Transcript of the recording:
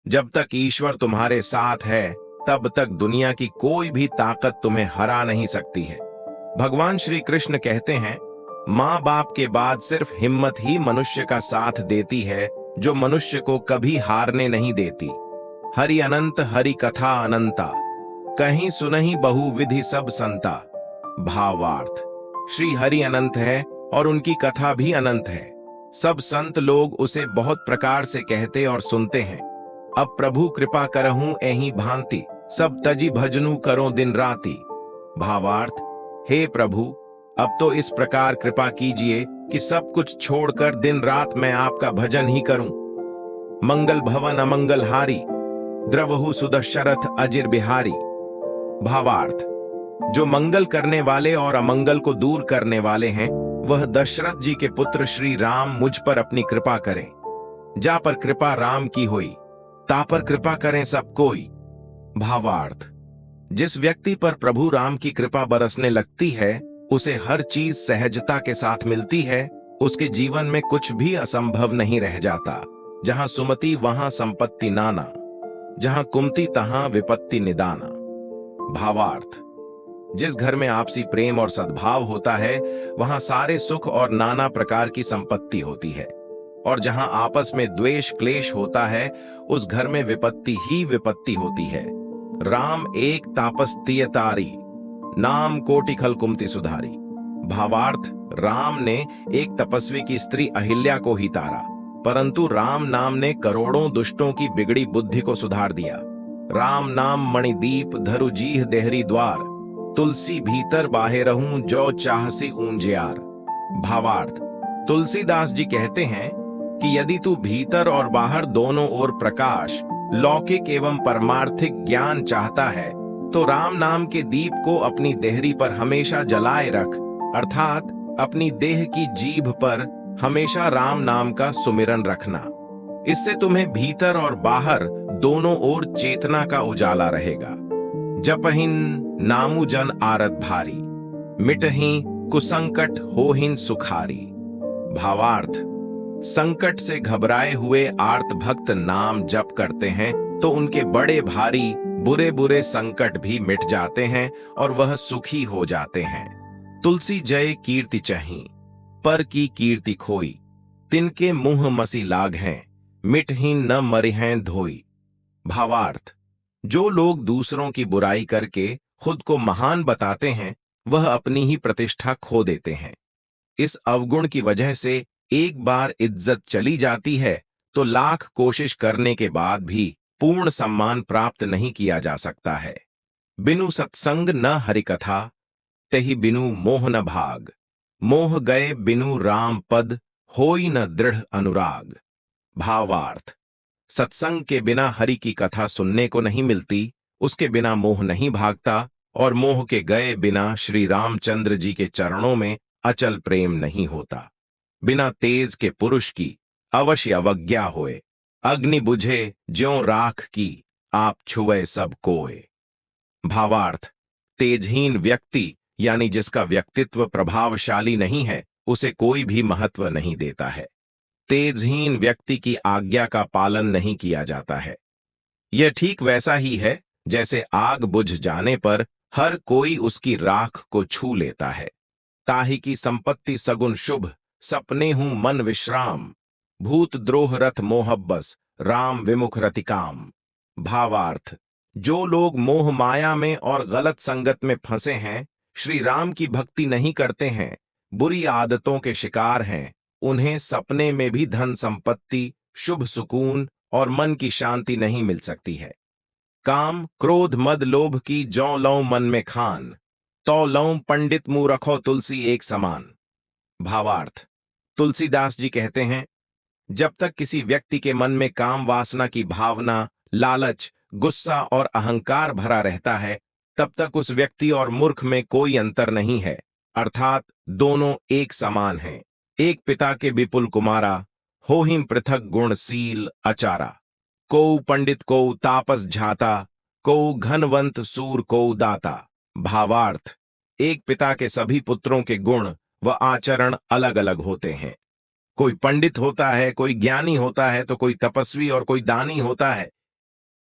जब तक ईश्वर तुम्हारे साथ है तब तक दुनिया की कोई भी ताकत तुम्हें हरा नहीं सकती है। भगवान श्री कृष्ण कहते हैं, माँ बाप के बाद सिर्फ हिम्मत ही मनुष्य का साथ देती है, जो मनुष्य को कभी हारने नहीं देती। हरि अनंत हरि कथा अनंता, कहीं सुनहि बहुविधि सब संता। भावार्थ, श्री हरि अनंत है और उनकी कथा भी अनंत है। सब संत लोग उसे बहुत प्रकार से कहते और सुनते हैं। अब प्रभु कृपा करहूं एही भांति, सब तजी भजनू करो दिन राति। भावार्थ, हे प्रभु, अब तो इस प्रकार कृपा कीजिए कि सब कुछ छोड़कर दिन रात मैं आपका भजन ही करूं। मंगल भवन अमंगल हारी, द्रवहु सुदशरथ अजिर बिहारी। भावार्थ, जो मंगल करने वाले और अमंगल को दूर करने वाले हैं, वह दशरथ जी के पुत्र श्री राम मुझ पर अपनी कृपा करें। जा पर कृपा राम की होई, ता पर कृपा करें सब कोई। भावार्थ, जिस व्यक्ति पर प्रभु राम की कृपा बरसने लगती है, उसे हर चीज सहजता के साथ मिलती है। उसके जीवन में कुछ भी असंभव नहीं रह जाता। जहां सुमति वहां संपत्ति नाना, जहां कुमति तहां विपत्ति निदाना। भावार्थ, जिस घर में आपसी प्रेम और सद्भाव होता है, वहां सारे सुख और नाना प्रकार की संपत्ति होती है। और जहां आपस में द्वेष क्लेश होता है, उस घर में विपत्ति ही विपत्ति होती है। राम एक तापस तिय तारी, नाम कोटि खल कुमति सुधारी। भावार्थ, राम ने एक तपस्वी की स्त्री अहिल्या को ही तारा, परंतु राम नाम ने करोड़ों दुष्टों की बिगड़ी बुद्धि को सुधार दिया। राम नाम मणिदीप धरु जीह देहरी द्वार, तुलसी भीतर बाहे रहूं जो चाहसी ऊंजियार। भावार्थ, तुलसीदास जी कहते हैं कि यदि तू भीतर और बाहर दोनों ओर प्रकाश, लौकिक एवं परमार्थिक ज्ञान चाहता है, तो राम नाम के दीप को अपनी देहरी पर हमेशा जलाए रख, अर्थात अपनी देह की जीभ पर हमेशा राम नाम का सुमिरन रखना। इससे तुम्हें भीतर और बाहर दोनों ओर चेतना का उजाला रहेगा। जपहिन नामु जन आरत भारी, मिटहि कुसंकट होहिन सुखारी। भावार्थ, संकट से घबराए हुए आर्त भक्त नाम जप करते हैं तो उनके बड़े भारी बुरे बुरे संकट भी मिट जाते हैं और वह सुखी हो जाते हैं। तुलसी जय कीर्ति चही, पर की कीर्ति खोई, तिनके मुंह मसी लाग हैं, मिटहीन न मरिहें धोई। भावार्थ, जो लोग दूसरों की बुराई करके खुद को महान बताते हैं, वह अपनी ही प्रतिष्ठा खो देते हैं। इस अवगुण की वजह से एक बार इज्जत चली जाती है तो लाख कोशिश करने के बाद भी पूर्ण सम्मान प्राप्त नहीं किया जा सकता है। बिनु सत्संग न हरि कथा, तेहि बिनु मोह न भाग। मोह गए बिनु राम पद, होई न दृढ़ अनुराग। भावार्थ, सत्संग के बिना हरि की कथा सुनने को नहीं मिलती, उसके बिना मोह नहीं भागता, और मोह के गए बिना श्री रामचंद्र जी के चरणों में अचल प्रेम नहीं होता। बिना तेज के पुरुष की अवश्य अवज्ञा होए, अग्नि बुझे ज्यों राख की, आप छुए सब कोय। भावार्थ, तेजहीन व्यक्ति यानी जिसका व्यक्तित्व प्रभावशाली नहीं है, उसे कोई भी महत्व नहीं देता है। तेजहीन व्यक्ति की आज्ञा का पालन नहीं किया जाता है। यह ठीक वैसा ही है जैसे आग बुझ जाने पर हर कोई उसकी राख को छू लेता है। ताहि की संपत्ति सगुन शुभ, सपने हूं मन विश्राम। भूत द्रोह रथ मोहब्बस, राम विमुख रतिकाम। भावार्थ, जो लोग मोह माया में और गलत संगत में फंसे हैं, श्री राम की भक्ति नहीं करते हैं, बुरी आदतों के शिकार हैं, उन्हें सपने में भी धन संपत्ति, शुभ सुकून और मन की शांति नहीं मिल सकती है। काम क्रोध मद लोभ की जौ लौ मन में खान, तो लौ पंडित मुंह रखो तुलसी एक समान। भावार्थ, तुलसीदास जी कहते हैं, जब तक किसी व्यक्ति के मन में काम वासना की भावना, लालच, गुस्सा और अहंकार भरा रहता है, तब तक उस व्यक्ति और मूर्ख में कोई अंतर नहीं है, अर्थात दोनों एक समान हैं। एक पिता के विपुल कुमारा, होहिम पृथक गुण सील अचारा। को पंडित को तापस झाता, को घनवंत सूर को दाता। भावार्थ, एक पिता के सभी पुत्रों के गुण व आचरण अलग अलग होते हैं। कोई पंडित होता है, कोई ज्ञानी होता है, तो कोई तपस्वी और कोई दानी होता है।